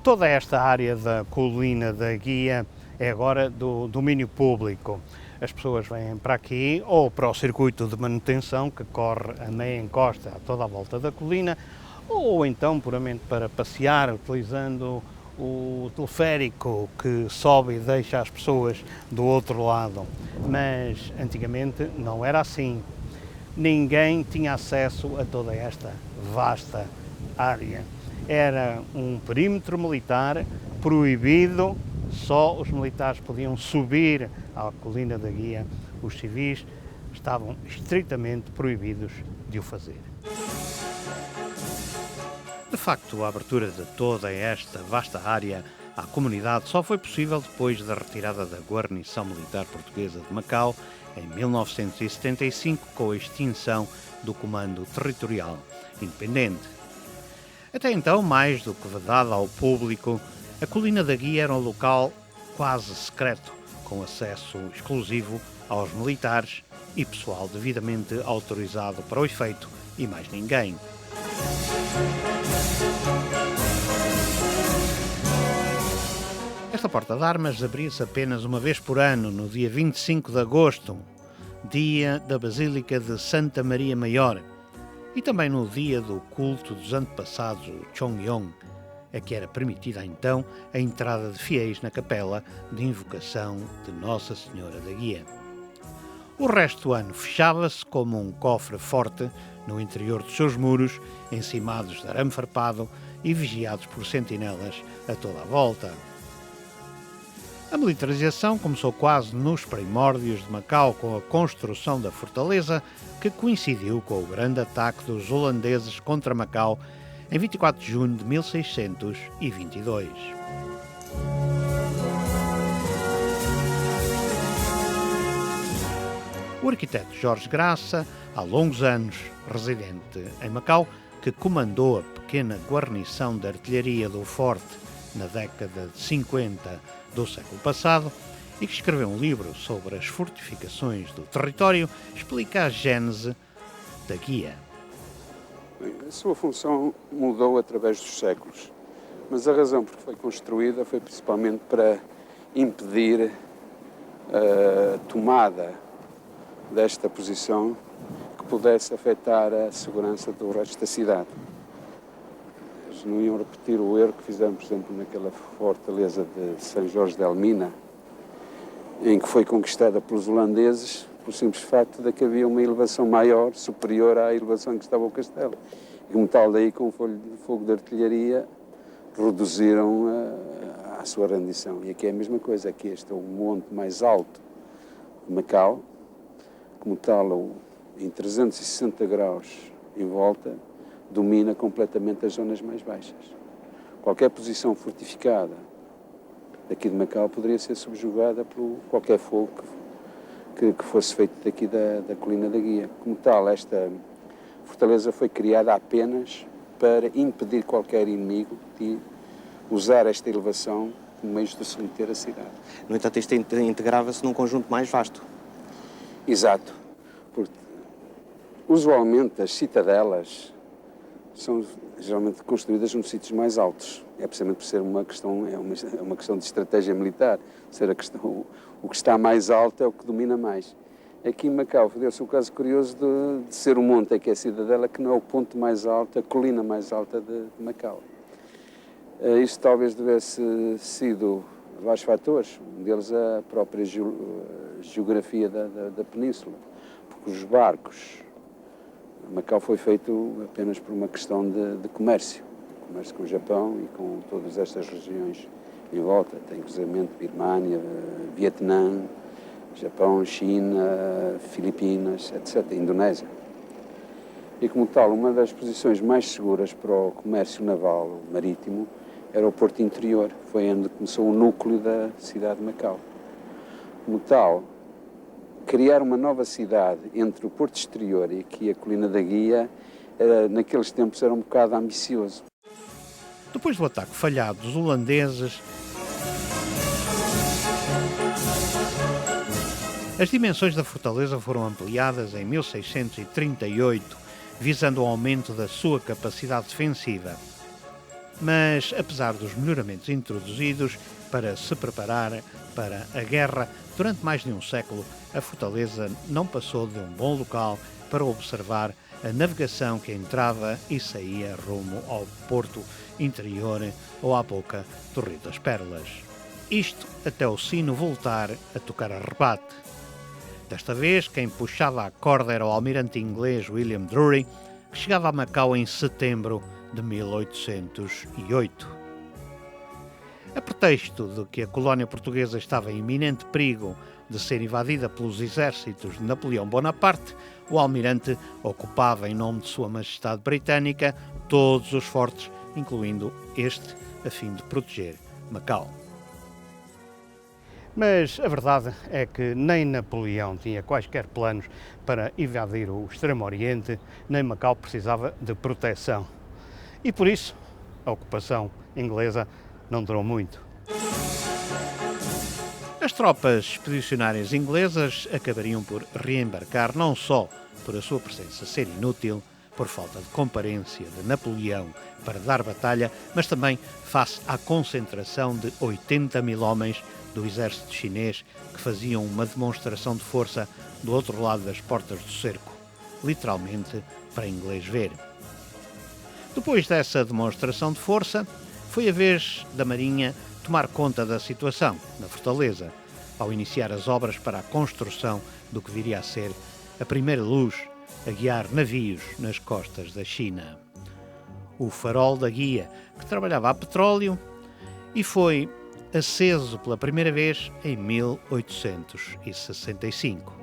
Toda esta área da colina da Guia é agora do domínio público. As pessoas vêm para aqui ou para o circuito de manutenção que corre a meia encosta a toda a volta da colina, ou então puramente para passear utilizando o teleférico que sobe e deixa as pessoas do outro lado. Mas antigamente não era assim. Ninguém tinha acesso a toda esta vasta área. Era um perímetro militar proibido, só os militares podiam subir à colina da Guia, os civis estavam estritamente proibidos de o fazer. De facto, a abertura de toda esta vasta área à comunidade só foi possível depois da retirada da guarnição militar portuguesa de Macau em 1975, com a extinção do Comando Territorial Independente. Até então, mais do que vedada ao público, a colina da Guia era um local quase secreto, com acesso exclusivo aos militares e pessoal devidamente autorizado para o efeito e mais ninguém. Esta porta de armas abria-se apenas uma vez por ano, no dia 25 de agosto, dia da Basílica de Santa Maria Maior, e também no dia do culto dos antepassados Chongyong, a que era permitida então a entrada de fiéis na capela de invocação de Nossa Senhora da Guia. O resto do ano fechava-se como um cofre forte no interior dos seus muros, encimados de arame farpado e vigiados por sentinelas a toda a volta. A militarização começou quase nos primórdios de Macau, com a construção da fortaleza, que coincidiu com o grande ataque dos holandeses contra Macau em 24 de junho de 1622. O arquiteto Jorge Graça, há longos anos residente em Macau, que comandou a pequena guarnição de artilharia do forte na década de 50 do século passado e que escreveu um livro sobre as fortificações do território, explica a gênese da Guia. A sua função mudou através dos séculos, mas a razão por que foi construída foi principalmente para impedir a tomada desta posição que pudesse afetar a segurança do resto da cidade. Eles não iam repetir o erro que fizeram, por exemplo, naquela fortaleza de São Jorge de Elmina, em que foi conquistada pelos holandeses, por simples facto de que havia uma elevação maior, superior à elevação em que estava o castelo. E como tal, daí, com o fogo de artilharia, reduziram a sua rendição. E aqui é a mesma coisa, aqui este é o monte mais alto de Macau, como tal, em 360 graus em volta, domina completamente as zonas mais baixas. Qualquer posição fortificada daqui de Macau poderia ser subjugada por qualquer fogo que fosse feito daqui da colina da Guia. Como tal, esta fortaleza foi criada apenas para impedir qualquer inimigo de usar esta elevação como meios de someter a cidade. No entanto, isto integrava-se num conjunto mais vasto. Exato. Porque, usualmente, as citadelas são geralmente construídas nos sítios mais altos. É precisamente por ser uma questão de estratégia militar. Ser o que está mais alto é o que domina mais. Aqui em Macau deu-se um caso curioso de ser o monte, que é a cidadela, que não é o ponto mais alto, a colina mais alta de Macau. Isto talvez tivesse sido vários fatores, um deles a própria geografia da península, porque os barcos, Macau foi feito apenas por uma questão de comércio com o Japão e com todas estas regiões em volta, tem cruzamento Birmânia, Vietnã, Japão, China, Filipinas, etc., Indonésia. E como tal, uma das posições mais seguras para o comércio naval marítimo era o Porto Interior, foi onde começou o núcleo da cidade de Macau. Como tal, criar uma nova cidade entre o Porto Exterior e aqui a Colina da Guia, naqueles tempos era um bocado ambicioso. Depois do ataque falhado dos holandeses, as dimensões da fortaleza foram ampliadas em 1638, visando o aumento da sua capacidade defensiva. Mas, apesar dos melhoramentos introduzidos para se preparar para a guerra, durante mais de um século, a fortaleza não passou de um bom local para observar a navegação que entrava e saía rumo ao porto interior ou à boca do Rio das Pérolas. Isto até o sino voltar a tocar a rebate. Desta vez, quem puxava a corda era o almirante inglês William Drury, que chegava a Macau em setembro de 1808. A pretexto de que a colónia portuguesa estava em iminente perigo de ser invadida pelos exércitos de Napoleão Bonaparte, o almirante ocupava, em nome de Sua Majestade Britânica, todos os fortes, incluindo este, a fim de proteger Macau. Mas a verdade é que nem Napoleão tinha quaisquer planos para invadir o Extremo Oriente, nem Macau precisava de proteção. E por isso, a ocupação inglesa não durou muito. As tropas expedicionárias inglesas acabariam por reembarcar não só por a sua presença ser inútil, por falta de comparência de Napoleão para dar batalha, mas também face à concentração de 80 mil homens do exército chinês que faziam uma demonstração de força do outro lado das portas do cerco, literalmente para inglês ver. Depois dessa demonstração de força, foi a vez da Marinha tomar conta da situação na fortaleza, ao iniciar as obras para a construção do que viria a ser a primeira luz a guiar navios nas costas da China. O farol da guia, que trabalhava a petróleo e foi aceso pela primeira vez em 1865.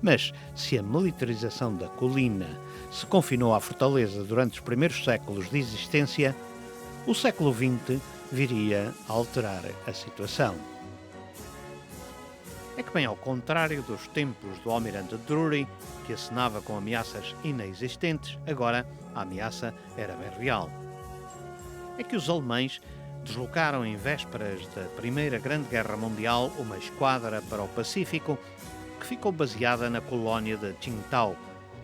Mas, se a militarização da colina se confinou à fortaleza durante os primeiros séculos de existência, o século XX viria a alterar a situação. É que, bem ao contrário dos tempos do almirante Drury, que acenava com ameaças inexistentes, agora a ameaça era bem real. É que os alemães deslocaram em vésperas da Primeira Grande Guerra Mundial uma esquadra para o Pacífico, que ficou baseada na colónia de Qingdao,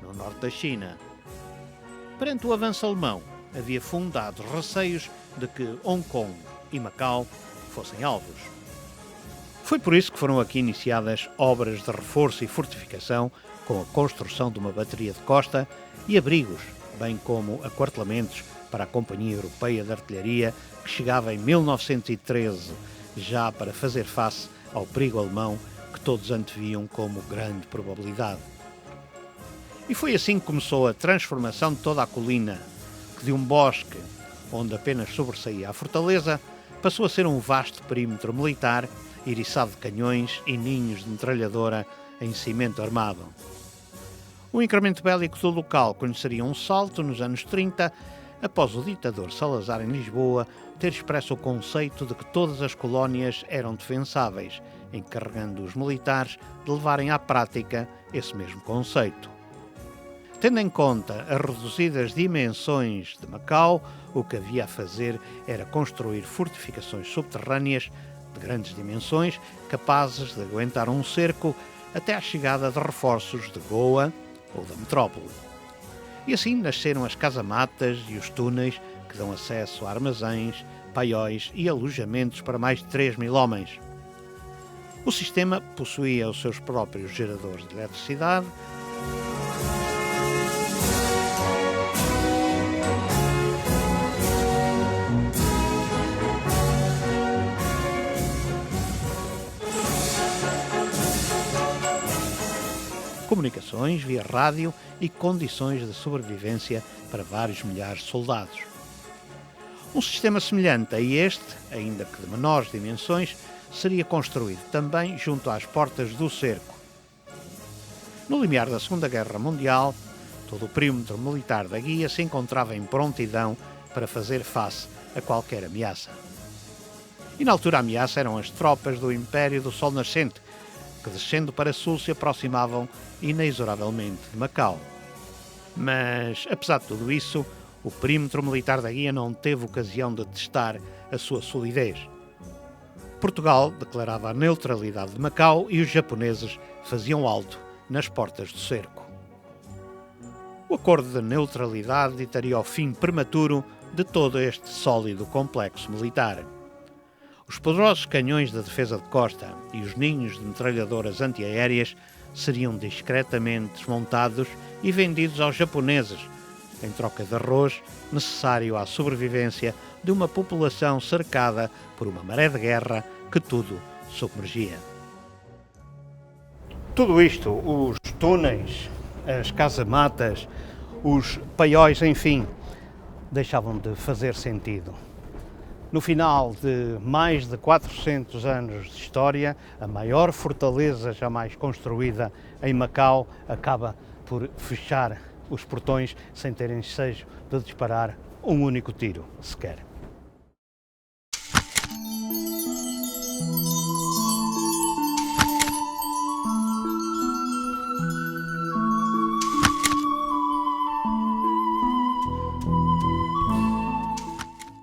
no norte da China. Perante o avanço alemão, havia fundados receios de que Hong Kong e Macau fossem alvos. Foi por isso que foram aqui iniciadas obras de reforço e fortificação, com a construção de uma bateria de costa e abrigos, bem como aquartelamentos para a Companhia Europeia de Artilharia, que chegava em 1913, já para fazer face ao perigo alemão que todos anteviam como grande probabilidade. E foi assim que começou a transformação de toda a colina, que de um bosque onde apenas sobressaía a fortaleza, passou a ser um vasto perímetro militar, eriçado de canhões e ninhos de metralhadora em cimento armado. O incremento bélico do local conheceria um salto nos anos 30, após o ditador Salazar em Lisboa ter expresso o conceito de que todas as colónias eram defensáveis, encarregando os militares de levarem à prática esse mesmo conceito. Tendo em conta as reduzidas dimensões de Macau, o que havia a fazer era construir fortificações subterrâneas de grandes dimensões, capazes de aguentar um cerco até à chegada de reforços de Goa ou da metrópole. E assim nasceram as casamatas e os túneis que dão acesso a armazéns, paióis e alojamentos para mais de 3 mil homens. O sistema possuía os seus próprios geradores de eletricidade, comunicações via rádio e condições de sobrevivência para vários milhares de soldados. Um sistema semelhante a este, ainda que de menores dimensões, seria construído também junto às portas do cerco. No limiar da Segunda Guerra Mundial, todo o perímetro militar da guia se encontrava em prontidão para fazer face a qualquer ameaça. E na altura a ameaça eram as tropas do Império do Sol Nascente, que descendo para sul se aproximavam inexoravelmente de Macau. Mas, apesar de tudo isso, o perímetro militar da guia não teve ocasião de testar a sua solidez. Portugal declarava a neutralidade de Macau e os japoneses faziam alto nas portas do cerco. O acordo de neutralidade ditaria o fim prematuro de todo este sólido complexo militar. Os poderosos canhões da defesa de costa e os ninhos de metralhadoras antiaéreas seriam discretamente desmontados e vendidos aos japoneses, em troca de arroz necessário à sobrevivência de uma população cercada por uma maré de guerra que tudo submergia. Tudo isto, os túneis, as casamatas, os paióis, enfim, deixavam de fazer sentido. No final de mais de 400 anos de história, a maior fortaleza jamais construída em Macau acaba por fechar os portões sem terem ensejo de disparar um único tiro sequer.